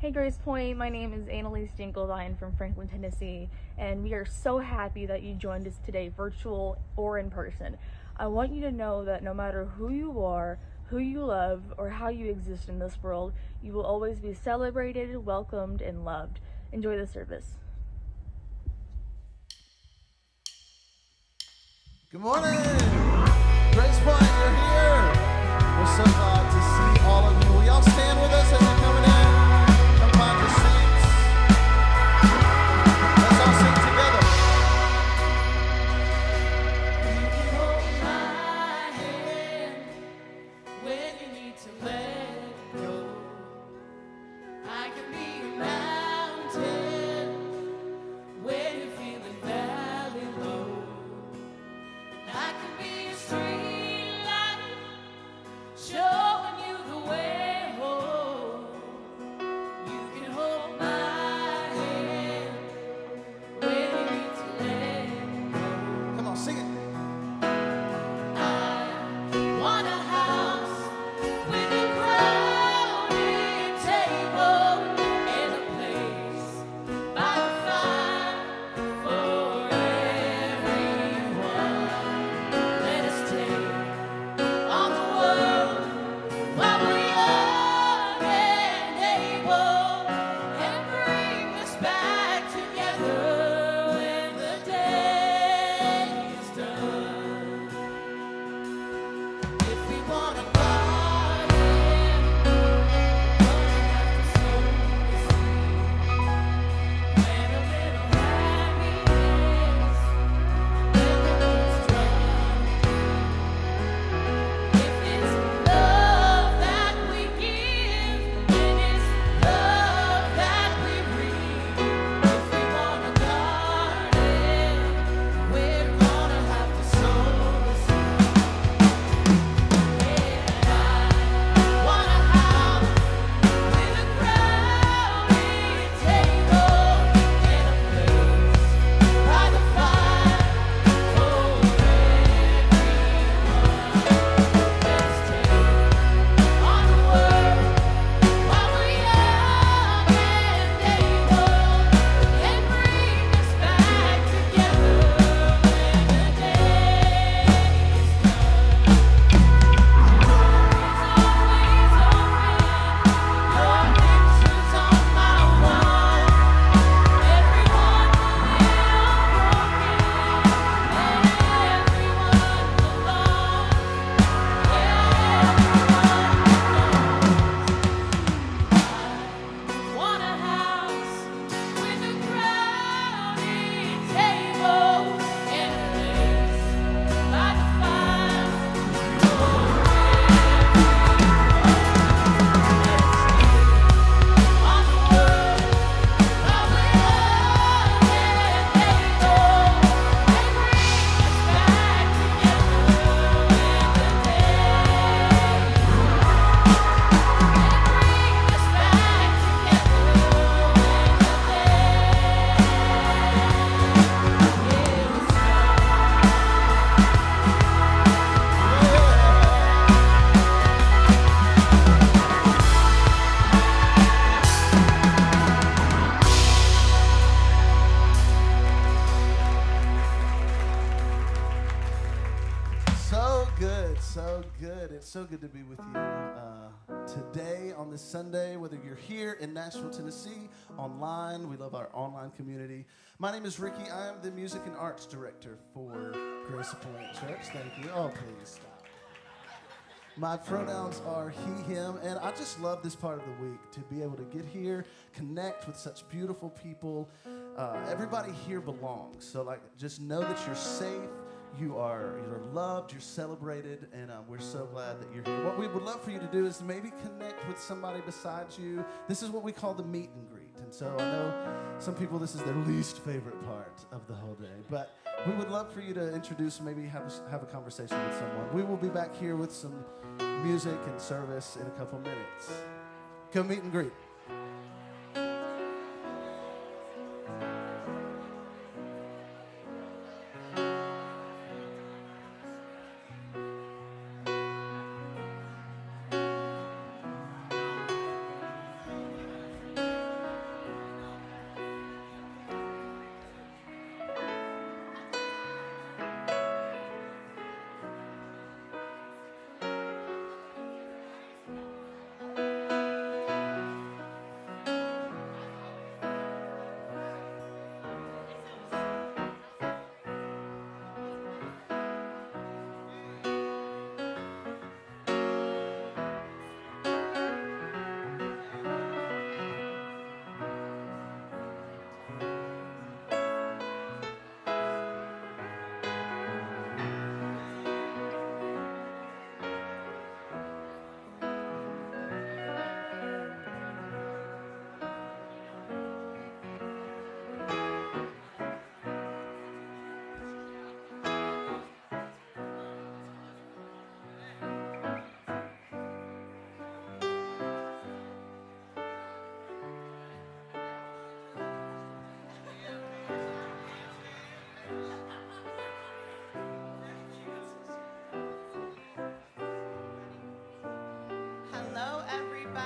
Hey Grace Point, my name is Annalise Dinkelbein from Franklin, Tennessee, and we are so happy that you joined us today, virtual or in person. I want you to know that no matter who you are, who you love, or how you exist in this world, you will always be celebrated, welcomed, and loved. Enjoy the service. Good morning! Grace Point, you're here! We're so glad to see all of you. Will y'all stand with us as you're coming in? Come find your seats. Let's all sing together. You can hold my hand when you need to let go. I can be a mountain when you're feeling valley low. I can be a street light showing you the way home. You can hold my hand when you need to let go. Come on, sing it. I want a house with a crowded table and a place by the fire for everyone. Let us take on the world while we're young and able, and bring us back together when the day is done. If we want a garden, gonna have to sow the seed. Plant a little happiness when the roots dry. If it's love that we give, then it's love that we reap. If we want a garden, we're gonna have to sow the seed. And I want a house with a crowded table and a place by the fire for everyone. Let's take on the world while we're young and able, and bring us back together when the day is done. Your picture's on my wall. Everyone want a house with a crowded table and a place by the fire for everyone. On the world while we're young and able, and bring us back together when the day is So good. It's so good to be with you today on this Sunday, whether you're here in Nashville, Tennessee, online. We love our online community. My name is Ricky. I am the Music and Arts Director for Grace Point Church. Thank you. Oh, please stop. My pronouns are he, him, and I just love this part of the week to be able to get here, connect with such beautiful people. Everybody here belongs. So, just know that you're safe. You're loved, you're celebrated, and we're so glad that you're here. What we would love for you to do is maybe connect with somebody besides you. This is what we call the meet and greet. And so I know some people, this is their least favorite part of the whole day. But we would love for you to introduce, maybe have a conversation with someone. We will be back here with some music and service in a couple minutes. Go meet and greet.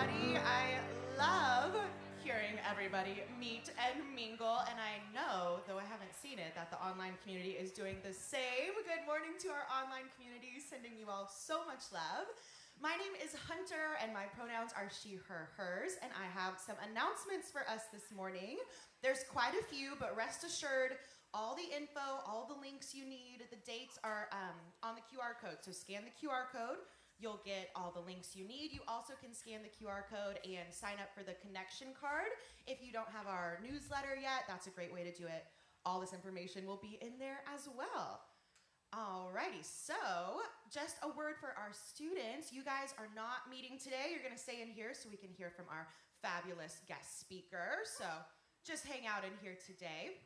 everybody. I love hearing everybody meet and mingle, and I know, though I haven't seen it, that the online community is doing the same. Good morning to our online community, sending you all so much love. My name is Hunter, and my pronouns are she, her, hers, and I have some announcements for us this morning. There's quite a few, but rest assured, all the info, all the links you need, the dates are on the QR code. So scan the QR code. You'll get all the links you need. You also can scan the QR code and sign up for the connection card. If you don't have our newsletter yet, that's a great way to do it. All this information will be in there as well. Alrighty, so just a word for our students. You guys are not meeting today. You're gonna stay in here so we can hear from our fabulous guest speaker. So just hang out in here today.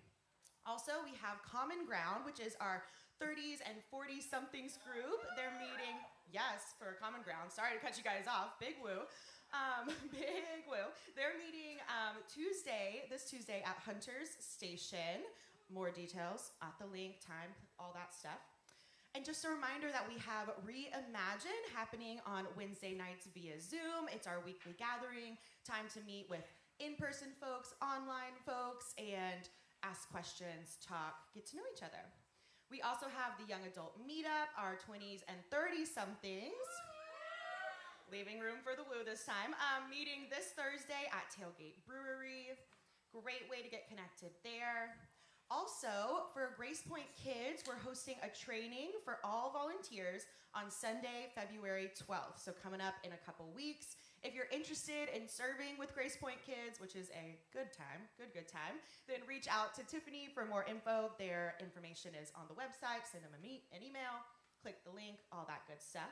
Also, we have Common Ground, which is our 30s and 40-somethings group. They're meeting, yes, for Common Ground. Sorry to cut you guys off, big woo. Big woo. They're meeting this Tuesday at Hunter's Station. More details at the link, time, all that stuff. And just a reminder that we have Reimagine happening on Wednesday nights via Zoom. It's our weekly gathering, time to meet with in-person folks, online folks, and ask questions, talk, get to know each other. We also have the Young Adult Meetup, our 20s and 30-somethings. Leaving room for the woo this time. Meeting this Thursday at Tailgate Brewery. Great way to get connected there. Also, for Grace Point Kids, we're hosting a training for all volunteers on Sunday, February 12th. So coming up in a couple weeks. If you're interested in serving with Grace Point Kids, which is a good time, good time, then reach out to Tiffany for more info. Their information is on the website. Send them an email, click the link, all that good stuff.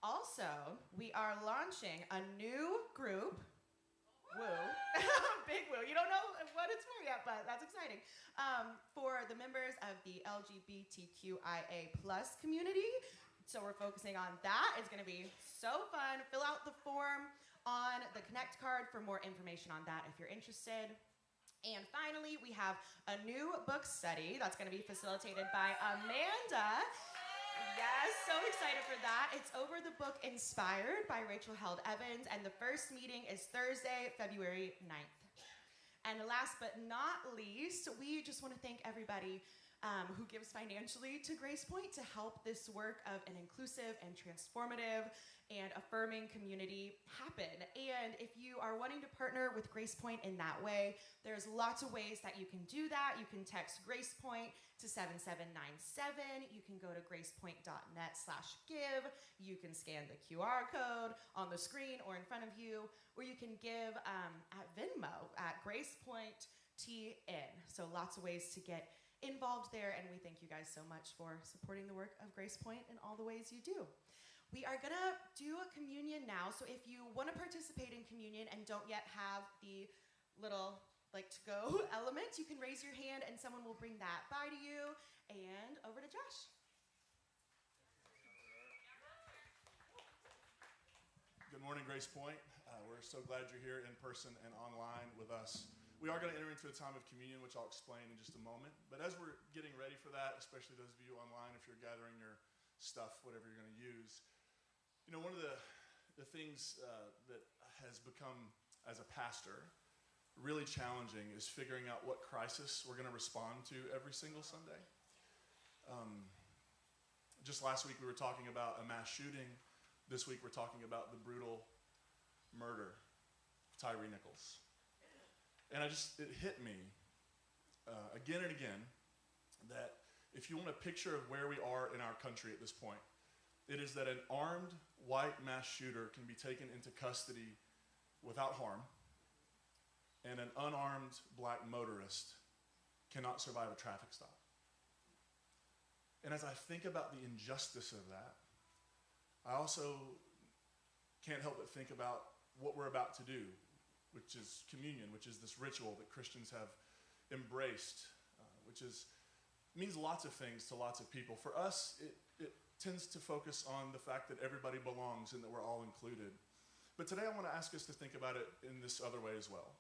Also, we are launching a new group. Woo. Big woo. You don't know what it's for yet, but that's exciting. For the members of the LGBTQIA+ community. So we're focusing on that. It's gonna be so fun. Fill out the form on the Connect card for more information on that if you're interested. And finally, we have a new book study that's gonna be facilitated by Amanda. Yes, so excited for that. It's over the book Inspired by Rachel Held Evans, and the first meeting is Thursday, February 9th. And last but not least, we just want to thank everybody who gives financially to Grace Point to help this work of an inclusive and transformative and affirming community happen. And if you are wanting to partner with Grace Point in that way, there's lots of ways that you can do that. You can text Grace Point to 7797. You can go to gracepoint.net/give. You can scan the QR code on the screen or in front of you, or you can give at Venmo at GracePointTN. So lots of ways to get involved there, and we thank you guys so much for supporting the work of Grace Point in all the ways you do. We are gonna do a communion now, so if you want to participate in communion and don't yet have the little to-go element, you can raise your hand and someone will bring that by to you. And over to Josh. Good morning, Grace Point. We're so glad you're here in person and online with us. We are going to enter into a time of communion, which I'll explain in just a moment. But as we're getting ready for that, especially those of you online, if you're gathering your stuff, whatever you're going to use, you know, one of the things that has become, as a pastor, really challenging is figuring out what crisis we're going to respond to every single Sunday. Just last week we were talking about a mass shooting. This week we're talking about the brutal murder of Tyree Nichols. And it hit me again and again that if you want a picture of where we are in our country at this point, it is that an armed white mass shooter can be taken into custody without harm, and an unarmed black motorist cannot survive a traffic stop. And as I think about the injustice of that, I also can't help but think about what we're about to do, which is communion, which is this ritual that Christians have embraced, which means lots of things to lots of people. For us, it tends to focus on the fact that everybody belongs and that we're all included. But today I want to ask us to think about it in this other way as well.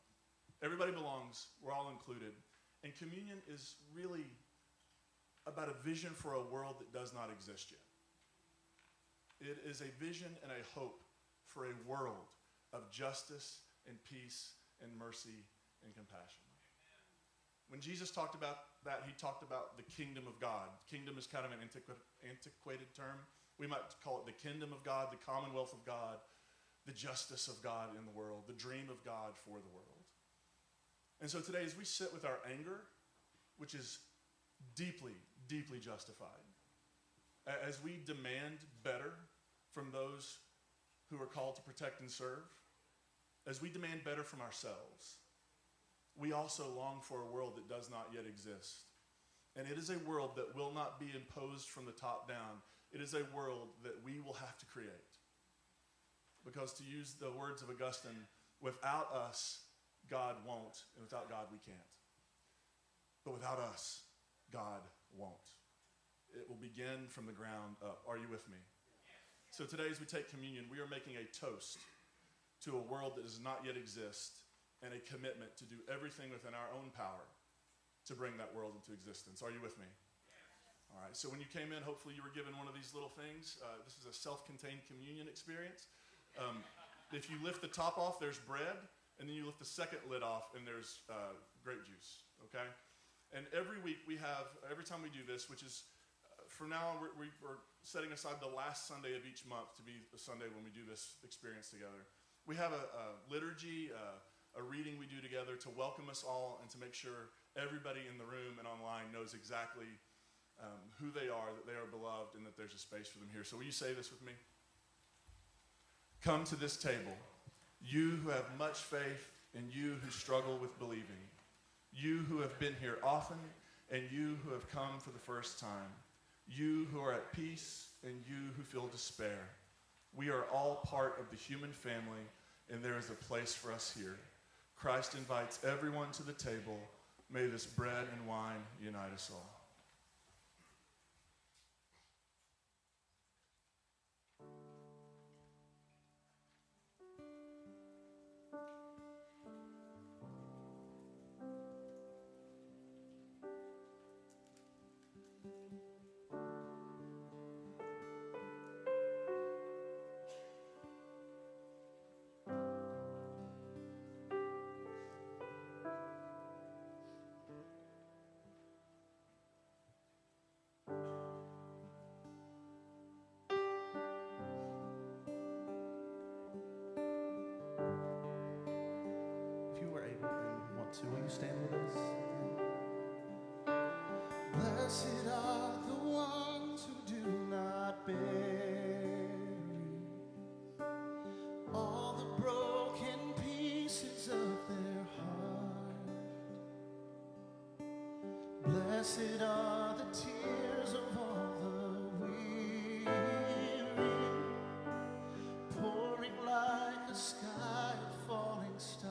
Everybody belongs, we're all included, and communion is really about a vision for a world that does not exist yet. It is a vision and a hope for a world of justice and peace and mercy and compassion. When Jesus talked about that, he talked about the kingdom of God. Kingdom is kind of an antiquated term. We might call it the kingdom of God, the commonwealth of God, the justice of God in the world, the dream of God for the world. And so today, as we sit with our anger, which is deeply, deeply justified, as we demand better from those who are called to protect and serve, as we demand better from ourselves, we also long for a world that does not yet exist. And it is a world that will not be imposed from the top down. It is a world that we will have to create. Because to use the words of Augustine, without us, God won't, and without God, we can't. But without us, God won't. It will begin from the ground up. Are you with me? So today, as we take communion, we are making a toast to a world that does not yet exist and a commitment to do everything within our own power to bring that world into existence. Are you with me? All right, so when you came in, hopefully you were given one of these little things. This is a self-contained communion experience. If you lift the top off, there's bread, and then you lift the second lid off, and there's grape juice, okay? And every week we have, every time we do this, which is, from now on, we're setting aside the last Sunday of each month to be the Sunday when we do this experience together. We have a liturgy, a reading we do together to welcome us all and to make sure everybody in the room and online knows exactly who they are, that they are beloved, and that there's a space for them here. So will you say this with me? Come to this table, you who have much faith and you who struggle with believing, you who have been here often and you who have come for the first time, you who are at peace and you who feel despair. We are all part of the human family, and there is a place for us here. Christ invites everyone to the table. May this bread and wine unite us all. Will you stand with us? Blessed are the ones who do not bury all the broken pieces of their heart. Blessed are the tears of all the weary, pouring like a sky of falling stars.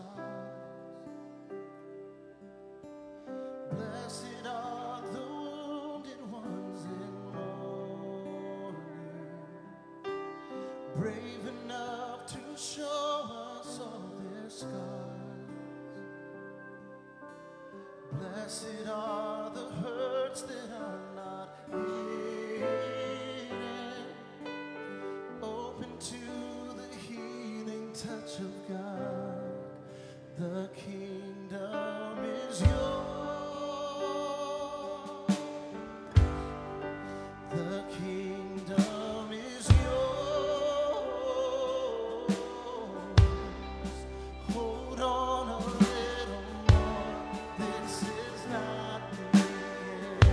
Blessed are the wounded ones in mourning, brave enough to show us all their scars. Blessed are the hurts that are not hidden, open to the healing touch of God. The kingdom is yours. The kingdom is yours. Hold on a little more. This is not the end.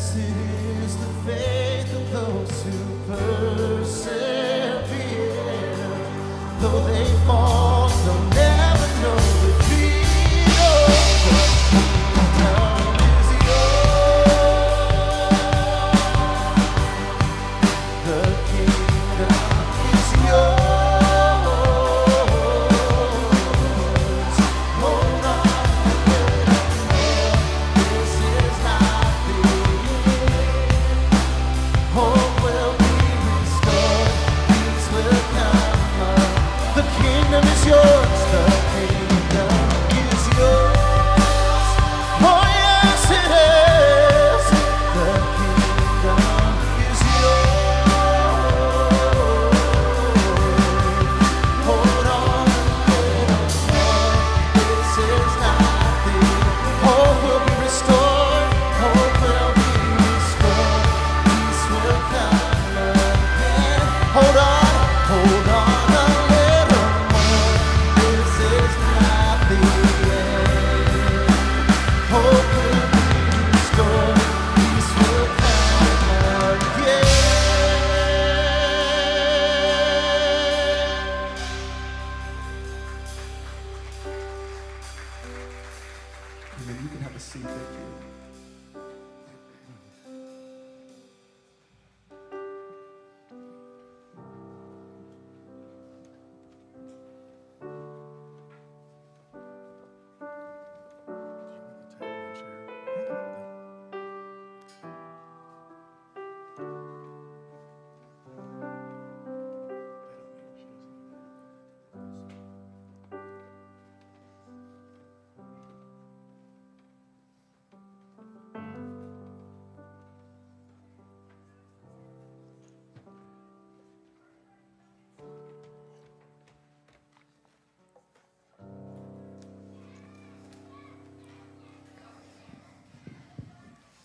Blessed is the faith of those who persevere. Though they fall, they'll never know defeat. You can have a seat. Thank you.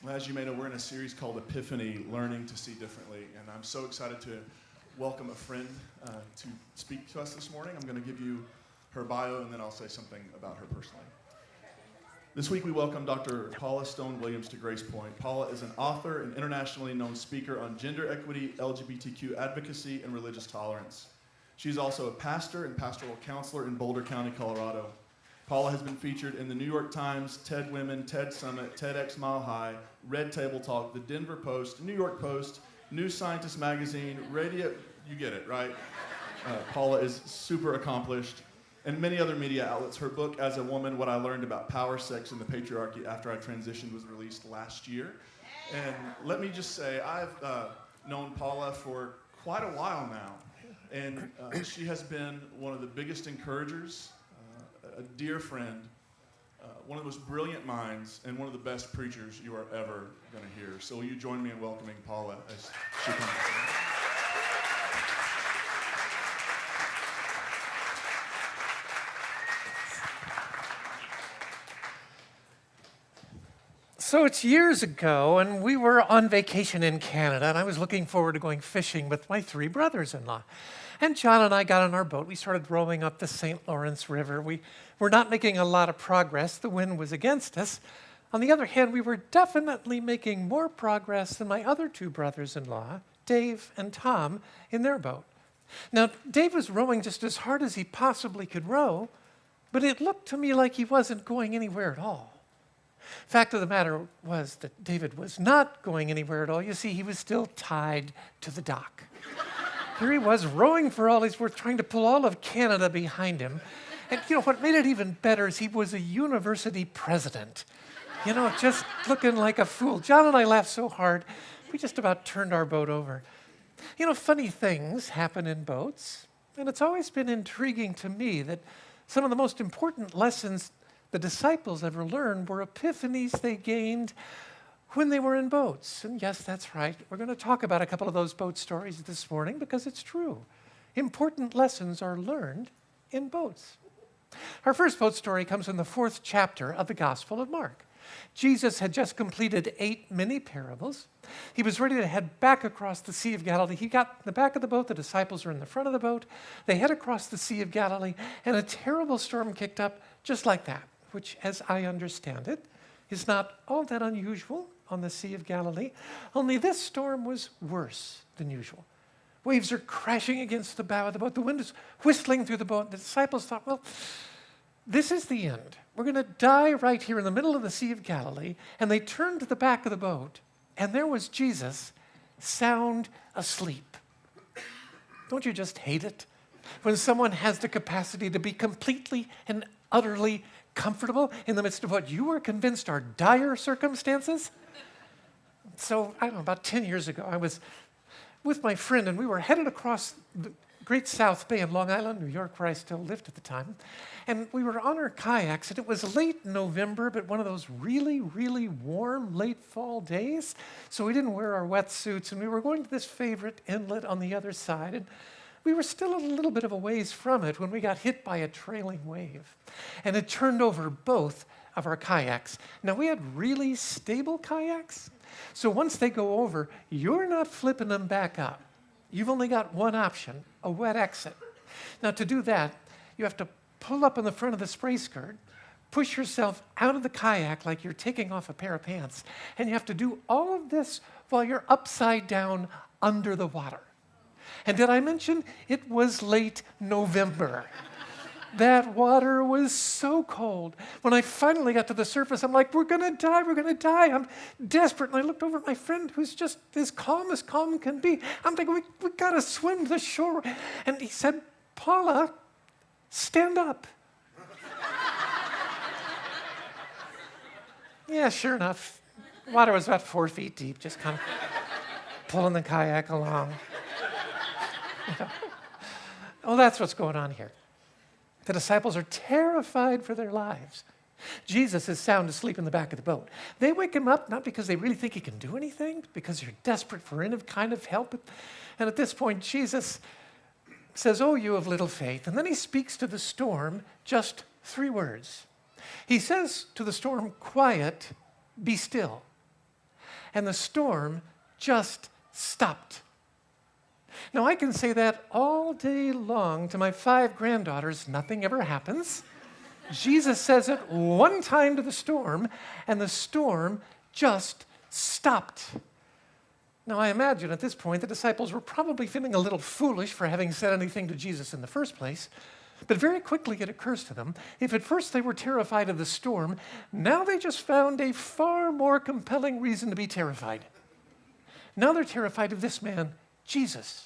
Well, as you may know, we're in a series called Epiphany, Learning to See Differently, and I'm so excited to welcome a friend to speak to us this morning. I'm going to give you her bio, and then I'll say something about her personally. This week we welcome Dr. Paula Stone Williams to Grace Point. Paula is an author and internationally known speaker on gender equity, LGBTQ advocacy, and religious tolerance. She's also a pastor and pastoral counselor in Boulder County, Colorado. Paula has been featured in the New York Times, TED Women, TED Summit, TEDx Mile High, Red Table Talk, the Denver Post, New York Post, New Scientist Magazine, radio, you get it, right? Paula is super accomplished, and many other media outlets. Her book, As a Woman, What I Learned About Power, Sex, and the Patriarchy After I Transitioned was released last year. And let me just say, I've known Paula for quite a while now, and she has been one of the biggest encouragers, a dear friend, one of the most brilliant minds, and one of the best preachers you are ever going to hear. So will you join me in welcoming Paula as she comes? So it's years ago, and we were on vacation in Canada, and I was looking forward to going fishing with my 3 brothers-in-law. And John and I got on our boat. We started rowing up the St. Lawrence River. We were not making a lot of progress. The wind was against us. On the other hand, we were definitely making more progress than my other 2 brothers-in-law, Dave and Tom, in their boat. Now, Dave was rowing just as hard as he possibly could row, but it looked to me like he wasn't going anywhere at all. Fact of the matter was that David was not going anywhere at all. You see, he was still tied to the dock. Here he was, rowing for all he's worth, trying to pull all of Canada behind him. And, what made it even better is he was a university president. Just looking like a fool. John and I laughed so hard, we just about turned our boat over. Funny things happen in boats, and it's always been intriguing to me that some of the most important lessons the disciples ever learned were epiphanies they gained when they were in boats. And yes, that's right. We're going to talk about a couple of those boat stories this morning because it's true. Important lessons are learned in boats. Our first boat story comes in the 4th chapter of the Gospel of Mark. Jesus had just completed 8 mini parables. He was ready to head back across the Sea of Galilee. He got in the back of the boat. The disciples are in the front of the boat. They head across the Sea of Galilee, and a terrible storm kicked up just like that, which, as I understand it, is not all that unusual on the Sea of Galilee, only this storm was worse than usual. Waves are crashing against the bow of the boat. The wind is whistling through the boat. The disciples thought, well, this is the end. We're going to die right here in the middle of the Sea of Galilee. And they turned to the back of the boat, and there was Jesus, sound asleep. Don't you just hate it when someone has the capacity to be completely and utterly comfortable in the midst of what you were convinced are dire circumstances? So, I don't know, about 10 years ago, I was with my friend, and we were headed across the Great South Bay in Long Island, New York, where I still lived at the time. And we were on our kayaks, and it was late November, but one of those really, really warm late fall days. So we didn't wear our wetsuits, and we were going to this favorite inlet on the other side. And we were still a little bit of a ways from it when we got hit by a trailing wave. And it turned over both of our kayaks. Now, we had really stable kayaks. So once they go over, you're not flipping them back up. You've only got one option, a wet exit. Now, to do that, you have to pull up on the front of the spray skirt, push yourself out of the kayak like you're taking off a pair of pants, and you have to do all of this while you're upside down under the water. And did I mention it was late November? That water was so cold. When I finally got to the surface, I'm like, we're going to die, we're going to die. I'm desperate. And I looked over at my friend who's just as calm can be. I'm thinking, we got to swim to the shore. And he said, Paula, stand up. Yeah, sure enough. Water was about 4 feet deep, just kind of pulling the kayak along. Well, that's what's going on here. The disciples are terrified for their lives. Jesus is sound asleep in the back of the boat. They wake him up not because they really think he can do anything, but because they're desperate for any kind of help. And at this point, Jesus says, "Oh, you of little faith." And then he speaks to the storm, just 3 words. He says to the storm, "Quiet, be still." And the storm just stopped. Now, I can say that all day long to my 5 granddaughters. Nothing ever happens. Jesus says it one time to the storm, and the storm just stopped. Now, I imagine at this point the disciples were probably feeling a little foolish for having said anything to Jesus in the first place. But very quickly it occurs to them, if at first they were terrified of the storm, now they just found a far more compelling reason to be terrified. Now they're terrified of this man, Jesus.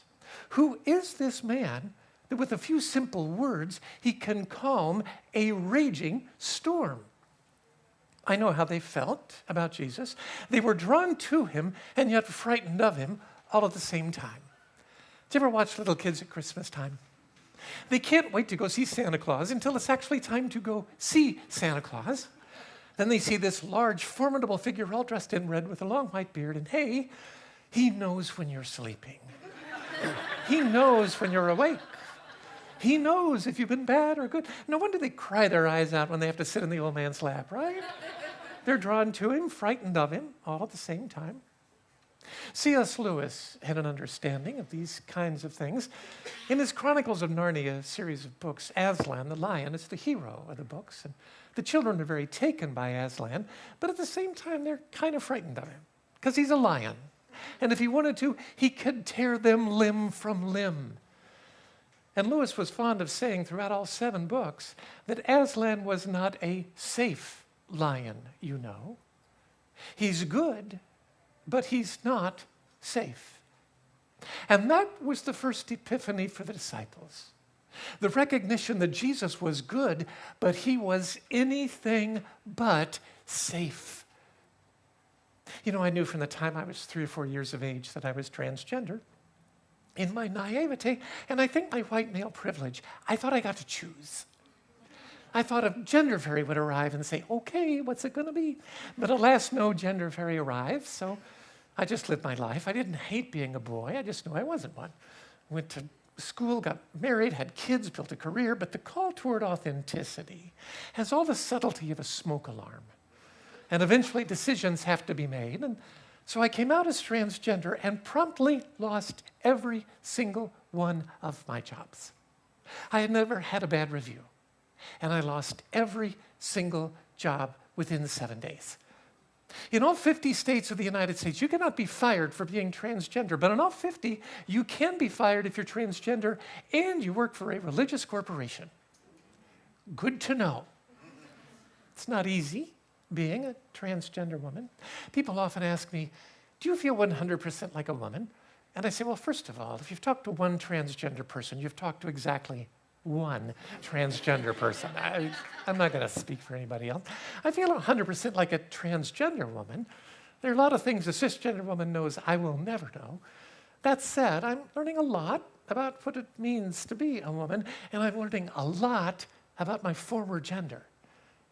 Who is this man that with a few simple words, he can calm a raging storm? I know how they felt about Jesus. They were drawn to him and yet frightened of him all at the same time. Did you ever watch little kids at Christmas time? They can't wait to go see Santa Claus until it's actually time to go see Santa Claus. Then they see this large, formidable figure all dressed in red with a long white beard, and hey, he knows when you're sleeping. He knows when you're awake. He knows if you've been bad or good. No wonder they cry their eyes out when they have to sit in the old man's lap, right? They're drawn to him, frightened of him, all at the same time. C.S. Lewis had an understanding of these kinds of things. In his Chronicles of Narnia series of books, Aslan, the lion, is the hero of the books. And the children are very taken by Aslan, but at the same time, they're kind of frightened of him because he's a lion. And if he wanted to, he could tear them limb from limb. And Lewis was fond of saying throughout all 7 books that Aslan was not a safe lion, you know. He's good, but he's not safe. And that was the first epiphany for the disciples. The recognition that Jesus was good, but he was anything but safe. You know, I knew from the time I was 3 or 4 years of age that I was transgender. In my naivete, and I think my white male privilege, I thought I got to choose. I thought a gender fairy would arrive and say, okay, what's it going to be? But alas, no gender fairy arrived, so I just lived my life. I didn't hate being a boy. I just knew I wasn't one. Went to school, got married, had kids, built a career, but the call toward authenticity has all the subtlety of a smoke alarm. And eventually decisions have to be made. And so I came out as transgender and promptly lost every single one of my jobs. I had never had a bad review. And I lost every single job within 7 days. In all 50 states of the United States, you cannot be fired for being transgender, but in all 50, you can be fired if you're transgender and you work for a religious corporation. Good to know. It's not easy being a transgender woman. People often ask me, do you feel 100% like a woman? And I say, well, first of all, if you've talked to one transgender person, you've talked to exactly one transgender person. I'm not going to speak for anybody else. I feel 100% like a transgender woman. There are a lot of things a cisgender woman knows I will never know. That said, I'm learning a lot about what it means to be a woman, and I'm learning a lot about my former gender.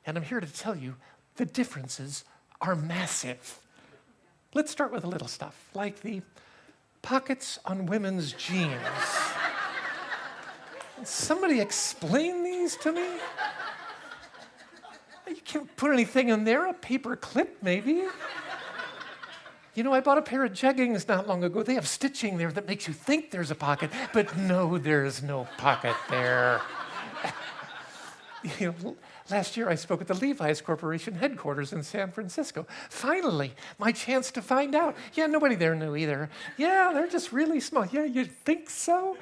And I'm here to tell you the differences are massive. Let's start with a little stuff, like the pockets on women's jeans. Somebody explain these to me? You can't put anything in there, a paper clip maybe. You know, I bought a pair of jeggings not long ago. They have stitching there that makes you think there's a pocket, but no, there's no pocket there. You know, last year I spoke at the Levi's Corporation headquarters in San Francisco. Finally, my chance to find out. Yeah, nobody there knew either. Yeah, they're just really small. Yeah, you think so?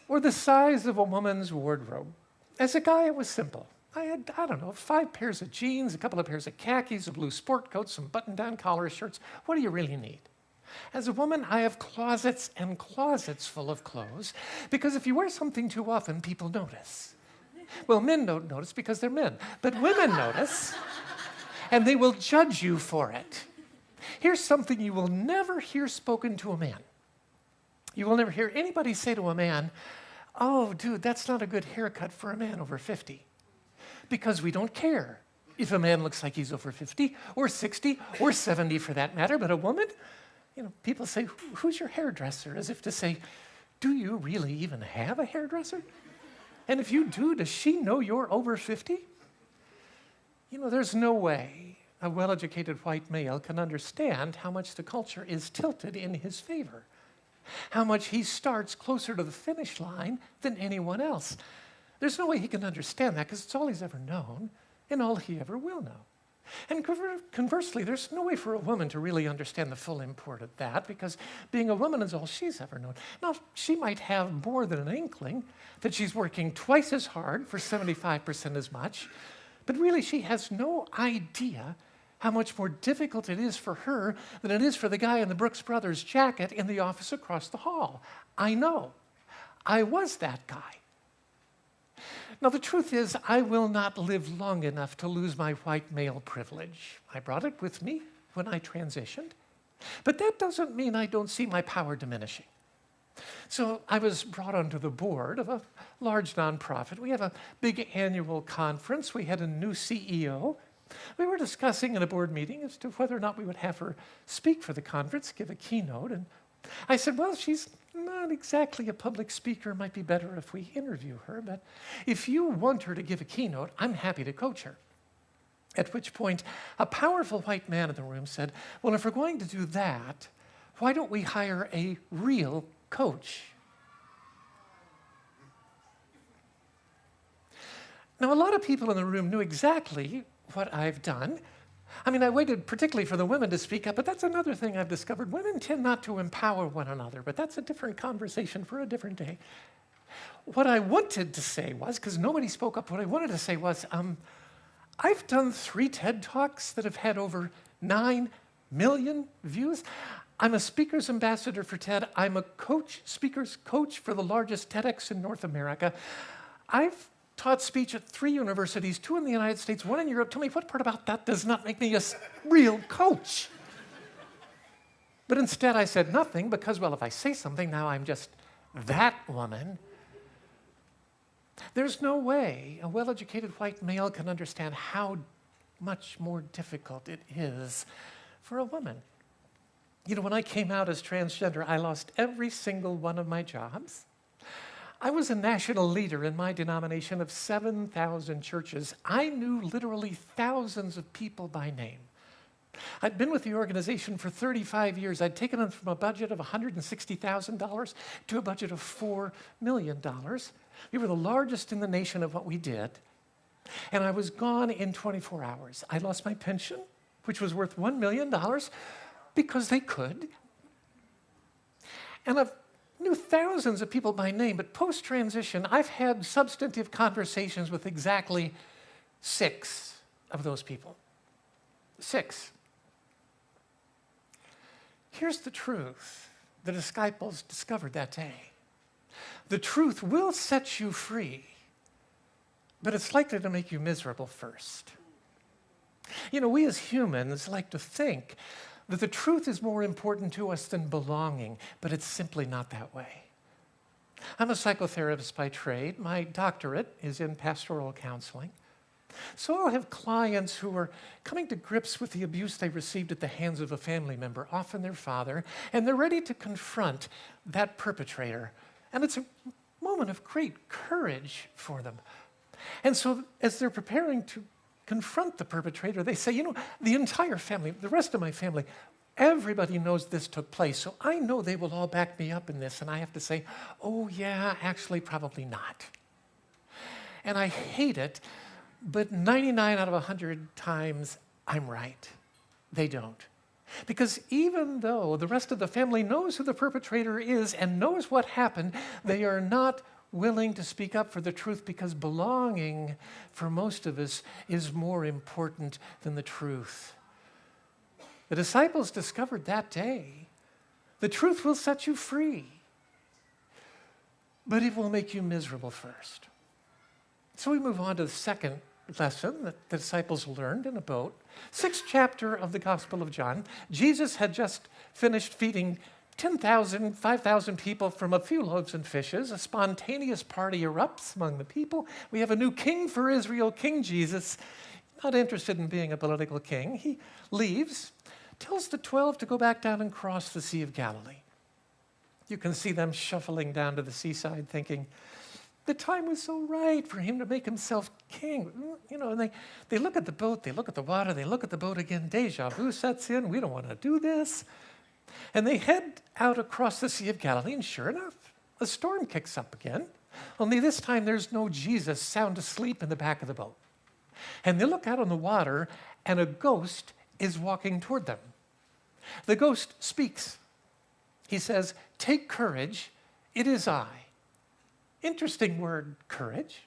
Or the size of a woman's wardrobe. As a guy, it was simple. I had, 5 pairs of jeans, a couple of pairs of khakis, a blue sport coat, some button-down collar shirts. What do you really need? As a woman, I have closets and closets full of clothes, because if you wear something too often, people notice. Well, men don't notice because they're men, but women notice, and they will judge you for it. Here's something you will never hear spoken to a man. You will never hear anybody say to a man, oh, dude, that's not a good haircut for a man over 50. Because we don't care if a man looks like he's over 50 or 60 or 70 for that matter. But a woman, people say, who's your hairdresser? As if to say, do you really even have a hairdresser? And if you do, does she know you're over 50? There's no way a well-educated white male can understand how much the culture is tilted in his favor. How much he starts closer to the finish line than anyone else. There's no way he can understand that because it's all he's ever known and all he ever will know. And conversely, there's no way for a woman to really understand the full import of that because being a woman is all she's ever known. Now, she might have more than an inkling that she's working twice as hard for 75% as much, but really she has no idea how much more difficult it is for her than it is for the guy in the Brooks Brothers jacket in the office across the hall. I know. I was that guy. Now, the truth is, I will not live long enough to lose my white male privilege. I brought it with me when I transitioned, but that doesn't mean I don't see my power diminishing. So I was brought onto the board of a large nonprofit. We have a big annual conference. We had a new CEO. We were discussing in a board meeting as to whether or not we would have her speak for the conference, give a keynote. And I said, well, she's not exactly a public speaker. It might be better if we interview her. But if you want her to give a keynote, I'm happy to coach her. At which point, a powerful white man in the room said, well, if we're going to do that, why don't we hire a real coach? Now, a lot of people in the room knew exactly what I've done. I mean, I waited particularly for the women to speak up, but that's another thing I've discovered. Women tend not to empower one another, but that's a different conversation for a different day. What I wanted to say was, because nobody spoke up, what I wanted to say was, I've done 3 TED Talks that have had over 9 million views. I'm a speaker's ambassador for TED. I'm a speaker's coach for the largest TEDx in North America. I've taught speech at 3 universities, 2 in the United States, 1 in Europe. Tell me, what part about that does not make me a real coach? But instead I said nothing because, well, if I say something, now I'm just that woman. There's no way a well-educated white male can understand how much more difficult it is for a woman. When I came out as transgender, I lost every single one of my jobs. I was a national leader in my denomination of 7,000 churches. I knew literally thousands of people by name. I'd been with the organization for 35 years. I'd taken them from a budget of $160,000 to a budget of $4 million. We were the largest in the nation of what we did. And I was gone in 24 hours. I lost my pension. which was worth $1 million because they could. And I've knew thousands of people by name, but post-transition, I've had substantive conversations with exactly 6 of those people. 6. Here's the truth the disciples discovered that day. The truth will set you free, but it's likely to make you miserable first. You know, we as humans like to think that the truth is more important to us than belonging, but it's simply not that way. I'm a psychotherapist by trade. My doctorate is in pastoral counseling. So I'll have clients who are coming to grips with the abuse they received at the hands of a family member, often their father, and they're ready to confront that perpetrator. And it's a moment of great courage for them. And so as they're preparing to confront the perpetrator, they say, you know, the entire family, the rest of my family, everybody knows this took place, so I know they will all back me up in this. And I have to say, oh yeah, actually probably not. And I hate it, but 99 out of 100 times I'm right. They don't. Because even though the rest of the family knows who the perpetrator is and knows what happened, they are not willing to speak up for the truth because belonging, for most of us, is more important than the truth. The disciples discovered that day, the truth will set you free, but it will make you miserable first. So we move on to the second lesson that the disciples learned in a boat. 6th chapter of the Gospel of John. Jesus had just finished feeding 10,000, 5,000 people from a few loaves and fishes. A spontaneous party erupts among the people. We have a new king for Israel, King Jesus, not interested in being a political king. He leaves, tells the 12 to go back down and cross the Sea of Galilee. You can see them shuffling down to the seaside thinking, the time was so right for him to make himself king. You know, and they look at the boat, they look at the water, they look at the boat again. Deja vu sets in. We don't want to do this. And they head out across the Sea of Galilee, and sure enough, a storm kicks up again. Only this time there's no Jesus sound asleep in the back of the boat. And they look out on the water, and a ghost is walking toward them. The ghost speaks. He says, "Take courage, it is I." Interesting word, courage.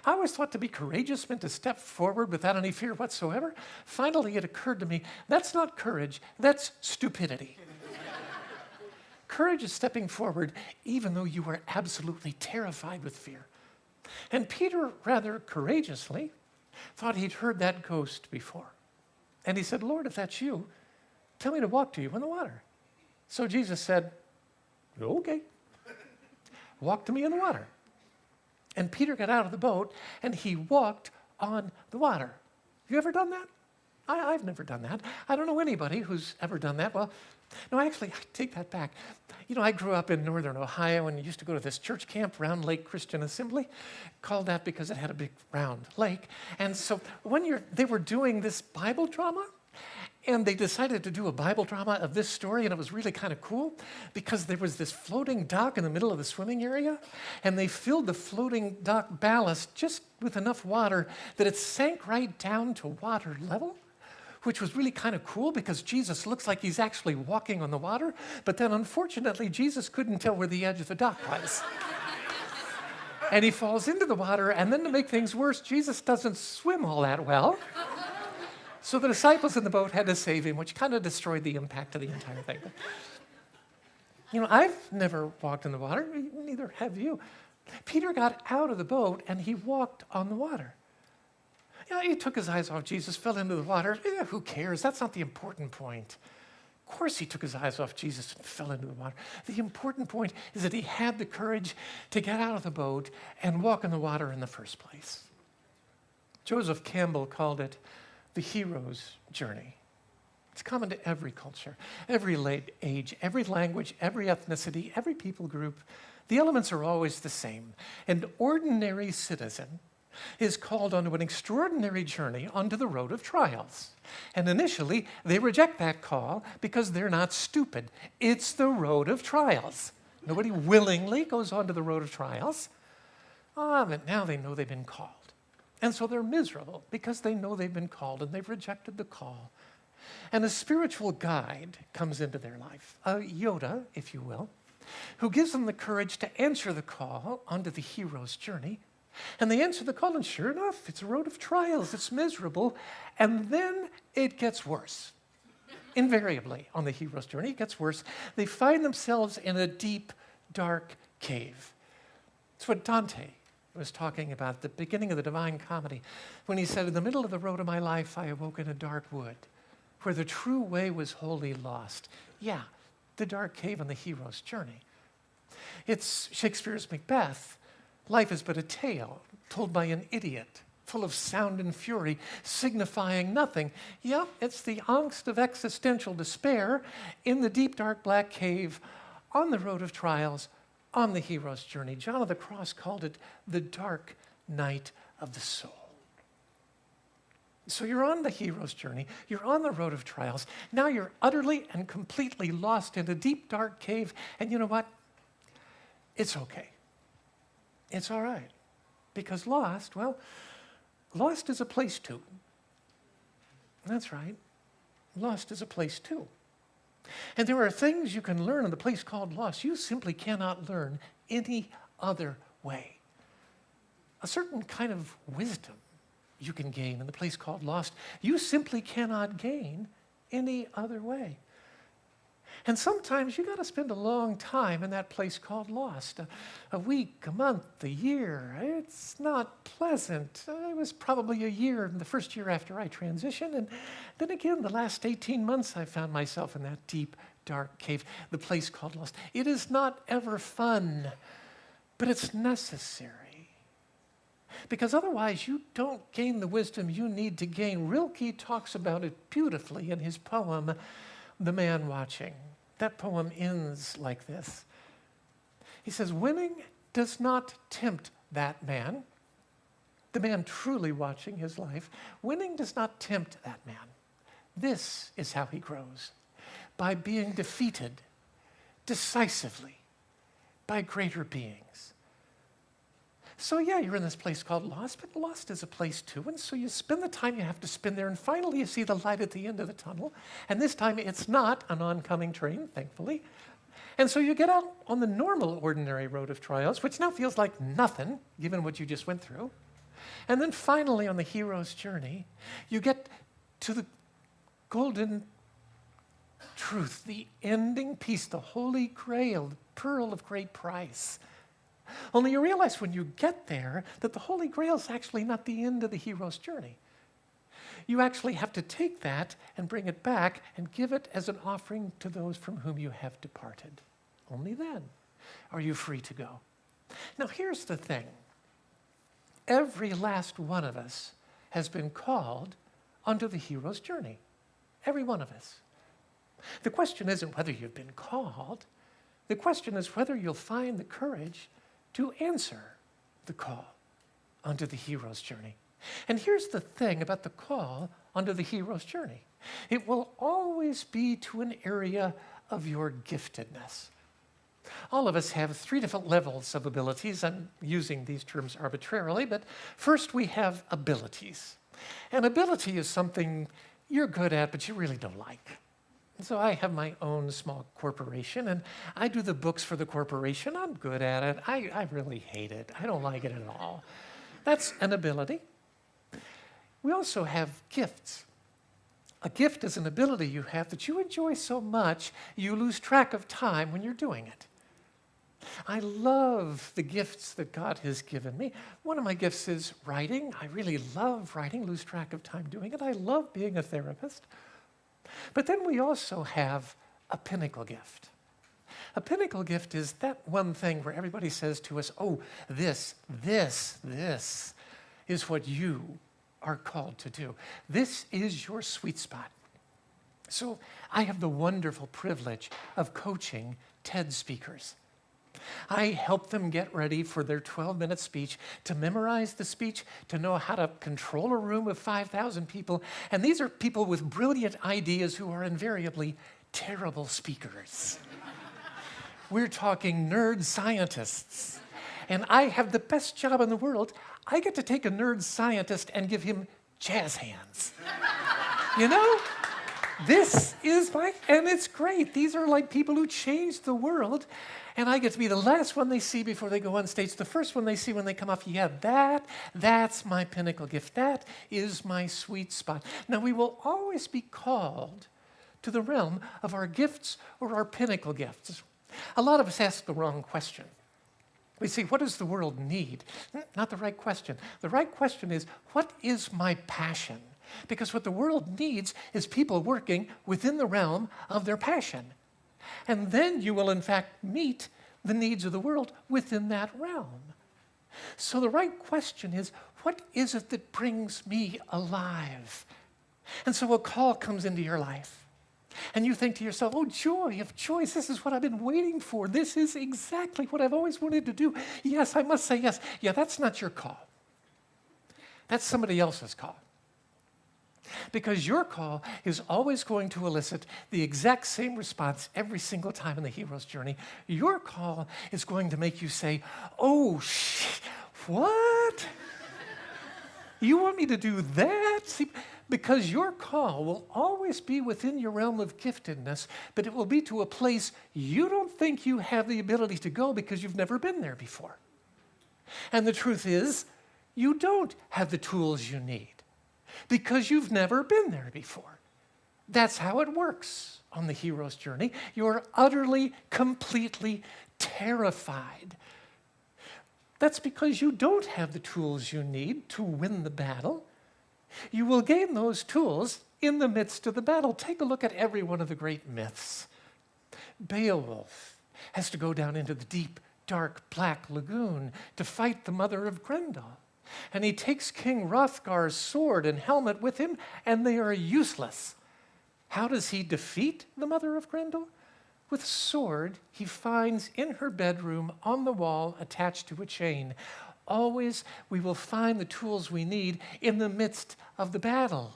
I always thought to be courageous meant to step forward without any fear whatsoever. Finally, it occurred to me, that's not courage, that's stupidity. Courage is stepping forward even though you are absolutely terrified with fear. And Peter, rather courageously, thought he'd heard that ghost before. And he said, "Lord, if that's you, tell me to walk to you in the water." So Jesus said, "Okay. Walk to me in the water." And Peter got out of the boat, and he walked on the water. You ever done that? I've never done that. I don't know anybody who's ever done that. Well, no, actually, I take that back. You know, I grew up in northern Ohio and used to go to this church camp, Round Lake Christian Assembly, called that because it had a big round lake. And so one year, they were doing this Bible drama, and they decided to do a Bible drama of this story, and it was really kind of cool because there was this floating dock in the middle of the swimming area, and they filled the floating dock ballast just with enough water that it sank right down to water level, which was really kind of cool because Jesus looks like he's actually walking on the water, but then unfortunately, Jesus couldn't tell where the edge of the dock was. And he falls into the water, and then to make things worse, Jesus doesn't swim all that well. So the disciples in the boat had to save him, which kind of destroyed the impact of the entire thing. You know, I've never walked in the water, neither have you. Peter got out of the boat and he walked on the water. You know, he took his eyes off Jesus, fell into the water. Who cares? That's not the important point. Of course he took his eyes off Jesus and fell into the water. The important point is that he had the courage to get out of the boat and walk in the water in the first place. Joseph Campbell called it the hero's journey. It's common to every culture, every late age, every language, every ethnicity, every people group. The elements are always the same. An ordinary citizen is called onto an extraordinary journey onto the road of trials. And initially, they reject that call because they're not stupid. It's the road of trials. Nobody willingly goes onto the road of trials. But now they know they've been called. And so they're miserable because they know they've been called and they've rejected the call. and a spiritual guide comes into their life, a Yoda, if you will, who gives them the courage to answer the call onto the hero's journey. And they answer the call, and sure enough, it's a road of trials, it's miserable, and then it gets worse. Invariably, on the hero's journey, it gets worse. They find themselves in a deep, dark cave. It's what Dante was talking about at the beginning of the Divine Comedy, when he said, in the middle of the road of my life, I awoke in a dark wood, where the true way was wholly lost. Yeah, the dark cave on the hero's journey. It's Shakespeare's Macbeth. Life is but a tale told by an idiot, full of sound and fury, signifying nothing. Yep, it's the angst of existential despair in the deep, dark, black cave on the road of trials, on the hero's journey. John of the Cross called it the dark night of the soul. So you're on the hero's journey, you're on the road of trials. Now you're utterly and completely lost in a deep, dark cave, and you know what? It's okay. It's all right. Because lost, well, lost is a place too. That's right. Lost is a place too. And there are things you can learn in the place called lost you simply cannot learn any other way. A certain kind of wisdom you can gain in the place called lost you simply cannot gain any other way. And sometimes you got to spend a long time in that place called lost. A week, a month, a year. It's not pleasant. It was probably a year in the first year after I transitioned. And then again, the last 18 months, I found myself in that deep, dark cave, the place called lost. It is not ever fun, but it's necessary. Because otherwise, you don't gain the wisdom you need to gain. Rilke talks about it beautifully in his poem, The Man Watching. That poem ends like this. He says, winning does not tempt that man, the man truly watching his life. Winning does not tempt that man. This is how he grows, by being defeated decisively by greater beings. So yeah, you're in this place called lost, but lost is a place too. And so you spend the time you have to spend there, and finally you see the light at the end of the tunnel. And this time it's not an oncoming train, thankfully. And so you get out on the normal, ordinary road of trials, which now feels like nothing, given what you just went through. And then finally on the hero's journey, you get to the golden truth, the ending piece, the holy grail, the pearl of great price. Only you realize when you get there that the Holy Grail is actually not the end of the hero's journey. You actually have to take that and bring it back and give it as an offering to those from whom you have departed. Only then are you free to go. Now here's the thing. Every last one of us has been called onto the hero's journey. Every one of us. The question isn't whether you've been called. The question is whether you'll find the courage to answer the call onto the hero's journey. And here's the thing about the call onto the hero's journey. It will always be to an area of your giftedness. All of us have 3 different levels of abilities. I'm using these terms arbitrarily, but first we have abilities. And ability is something you're good at, but you really don't like. So I have my own small corporation, and I do the books for the corporation. I'm good at it. I really hate it. I don't like it at all. That's an ability. We also have gifts. A gift is an ability you have that you enjoy so much, you lose track of time when you're doing it. I love the gifts that God has given me. One of my gifts is writing. I really love writing, lose track of time doing it. I love being a therapist. But then we also have a pinnacle gift. A pinnacle gift is that one thing where everybody says to us, oh, this is what you are called to do. This is your sweet spot. So I have the wonderful privilege of coaching TED speakers. I help them get ready for their 12-minute speech, to memorize the speech, to know how to control a room of 5,000 people. And these are people with brilliant ideas who are invariably terrible speakers. We're talking nerd scientists. And I have the best job in the world. I get to take a nerd scientist and give him jazz hands. You know? And it's great. These are like people who changed the world. And I get to be the last one they see before they go on stage, the first one they see when they come off. Yeah, that's my pinnacle gift. That is my sweet spot. Now, we will always be called to the realm of our gifts or our pinnacle gifts. A lot of us ask the wrong question. We say, what does the world need? Not the right question. The right question is, what is my passion? Because what the world needs is people working within the realm of their passion. And then you will, in fact, meet the needs of the world within that realm. So the right question is, what is it that brings me alive? And so a call comes into your life. And you think to yourself, oh, joy of choice, this is what I've been waiting for. This is exactly what I've always wanted to do. Yes, I must say yes. Yeah, that's not your call. That's somebody else's call. Because your call is always going to elicit the exact same response every single time in the hero's journey. Your call is going to make you say, oh, what? You want me to do that? See, because your call will always be within your realm of giftedness, but it will be to a place you don't think you have the ability to go because you've never been there before. And the truth is, you don't have the tools you need because you've never been there before. That's how it works on the hero's journey. You're utterly, completely terrified. That's because you don't have the tools you need to win the battle. You will gain those tools in the midst of the battle. Take a look at every one of the great myths. Beowulf has to go down into the deep, dark, black lagoon to fight the mother of Grendel. And he takes King Hrothgar's sword and helmet with him, and they are useless. How does he defeat the mother of Grendel? With a sword he finds in her bedroom on the wall attached to a chain. Always we will find the tools we need in the midst of the battle.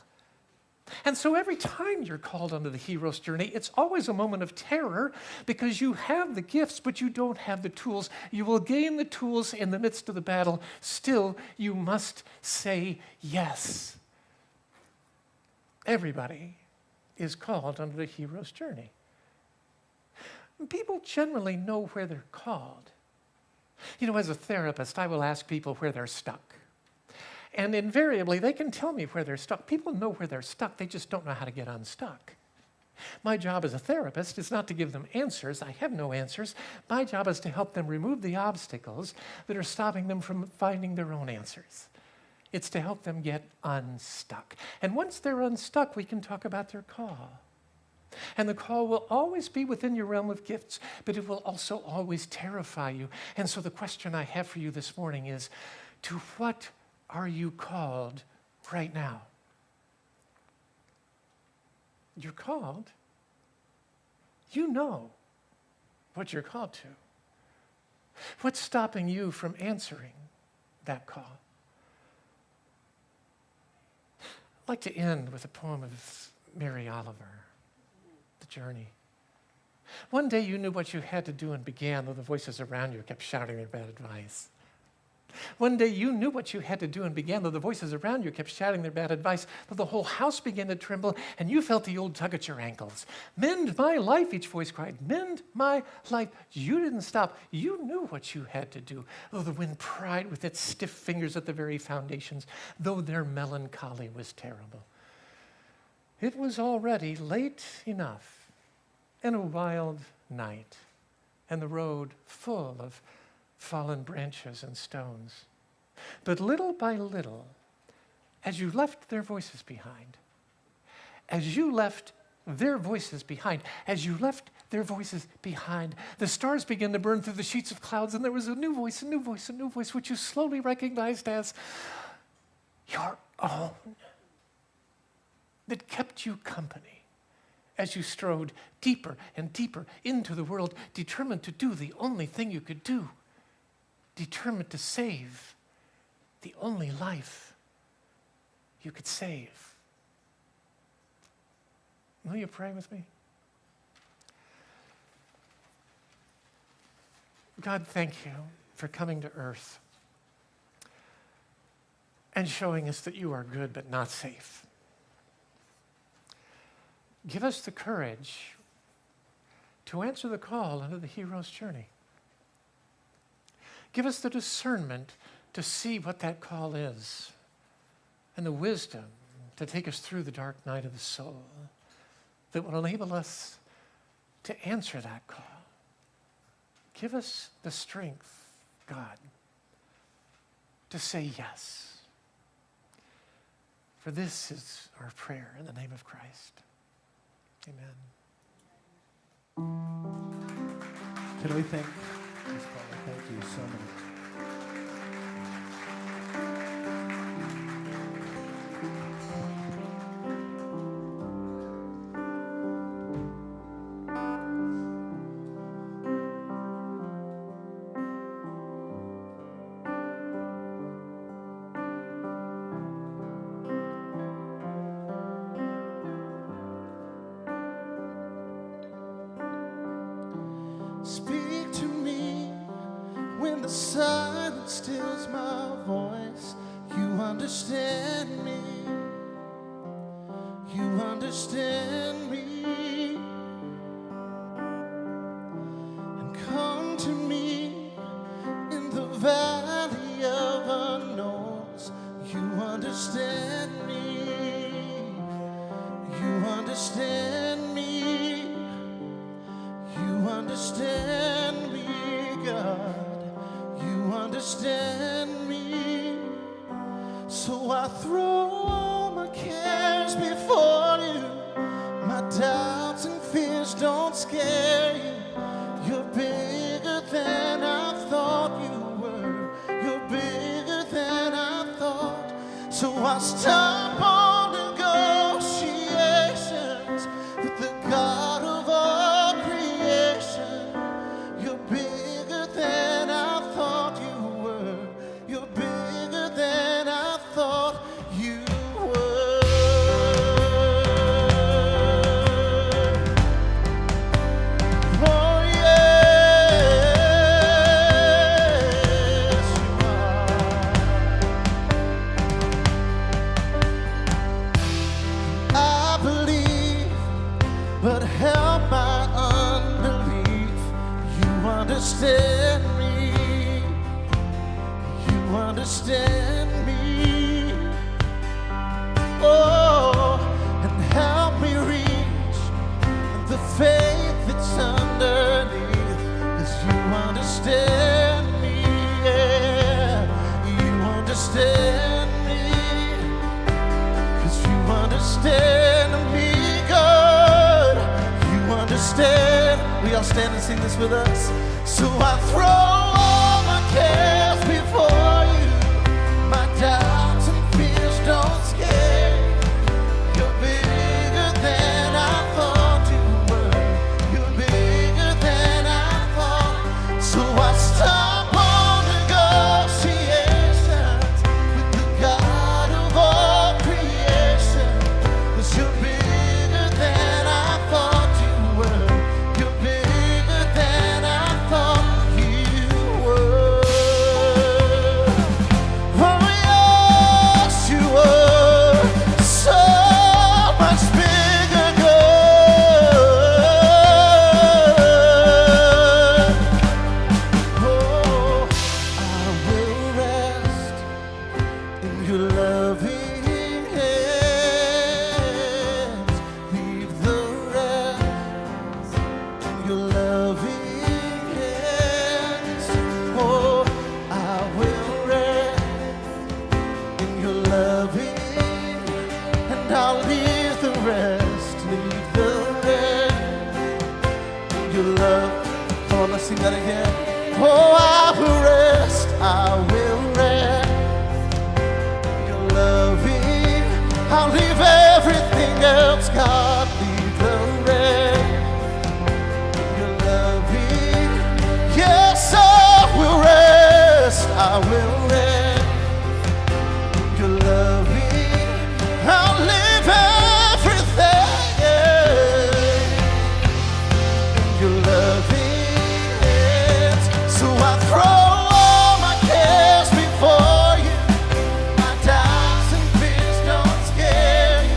And so every time you're called onto the hero's journey, it's always a moment of terror because you have the gifts, but you don't have the tools. You will gain the tools in the midst of the battle. Still, you must say yes. Everybody is called onto the hero's journey. People generally know where they're called. You know, as a therapist, I will ask people where they're stuck. And invariably, they can tell me where they're stuck. People know where they're stuck, they just don't know how to get unstuck. My job as a therapist is not to give them answers. I have no answers. My job is to help them remove the obstacles that are stopping them from finding their own answers. It's to help them get unstuck. And once they're unstuck, we can talk about their call. And the call will always be within your realm of gifts, but it will also always terrify you. And so the question I have for you this morning is, to what are you called right now? You're called. You know what you're called to. What's stopping you from answering that call? I'd like to end with a poem of Mary Oliver, The Journey. One day you knew what you had to do and began, though the voices around you kept shouting their bad advice. One day you knew what you had to do and began, though the voices around you kept shouting their bad advice, though the whole house began to tremble, and you felt the old tug at your ankles. Mend my life, each voice cried, mend my life. You didn't stop. You knew what you had to do, though the wind pried with its stiff fingers at the very foundations, though their melancholy was terrible. It was already late enough, and a wild night, and the road full of fallen branches and stones. But little by little, as you left their voices behind, as you left their voices behind, as you left their voices behind, the stars began to burn through the sheets of clouds, and there was a new voice, a new voice, a new voice, which you slowly recognized as your own, that kept you company as you strode deeper and deeper into the world, determined to do the only thing you could do, determined to save the only life you could save. Will you pray with me? God, thank you for coming to earth and showing us that you are good but not safe. Give us the courage to answer the call into the hero's journey. Give us the discernment to see what that call is and the wisdom to take us through the dark night of the soul that will enable us to answer that call. Give us the strength, God, to say yes. For this is our prayer in the name of Christ. Amen. Can we thank Ms. Paula? Thank you so much. Speak to me when the silence stills my voice. You understand me. You understand me. And come to me in the valley of unknowns. You understand me. You understand me. You understand me, God. You understand me. So I throw all my cares before you. My doubts and fears don't scare you. You're bigger than I thought you were. You're bigger than I thought. So I stop all negotiations with the God of all creation. You're bigger than I thought you were. You're bigger than I thought you were. Oh yes, you are. I believe, but help my unbelief. You understand me. You understand me. Oh, and help me reach the faith that's underneath. 'Cause you understand me. Yeah, you understand me. 'Cause you understand me, God. You understand. We all stand and sing this with us. So I throw all my cares before you. My doubts and fears don't scare you. You're bigger than I thought you were. You're bigger than I thought. So I stop all negotiations with the God of all creation. 'Cause you're bigger than I thought you were. You're bigger than I thought you were. Oh yes, you were. So much bigger, God. Oh, I will rest in your loving hands. Leave the rest in your loving hands. Oh, I will rest in your loving, and I'll leave the rest. Leave the rest in your love. Come on, let's sing that again. Oh, I will rest. I will rest. Your loving, I'll leave everything else, God. Leave the rest. Your loving, yes, I will rest. I will rest. Your loving, I'll leave everything. Your loving hands. So I throw all my cares before you. My doubts and fears don't scare you.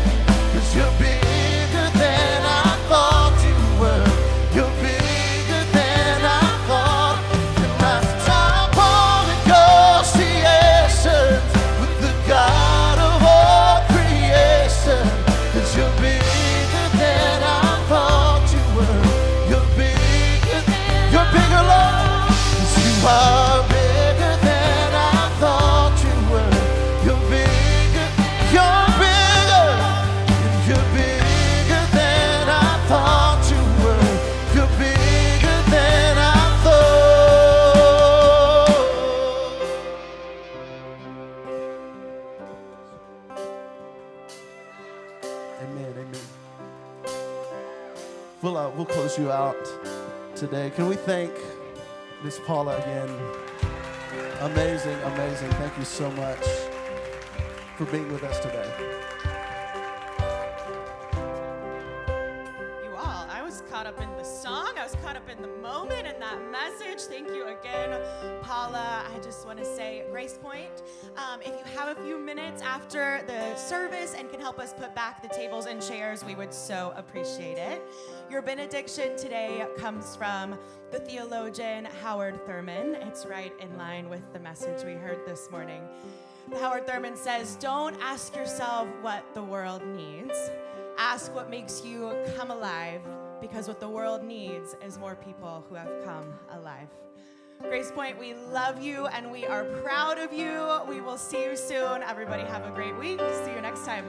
'Cause you're bigger We'll close you out today. Can we thank Miss Paula again? Amazing, amazing. Thank you so much for being with us today. You all, I was caught up in the song. I was caught up in the moment and that message. Thank you again, Paula. I just want to say, Grace Point, if you have a few minutes after the service and can help us put back the tables and chairs, we would so appreciate it. Your benediction today comes from the theologian Howard Thurman. It's right in line with the message we heard this morning. Howard Thurman says, don't ask yourself what the world needs. Ask what makes you come alive, because what the world needs is more people who have come alive. Grace Point, we love you and we are proud of you. We will see you soon. Everybody have a great week. See you next time.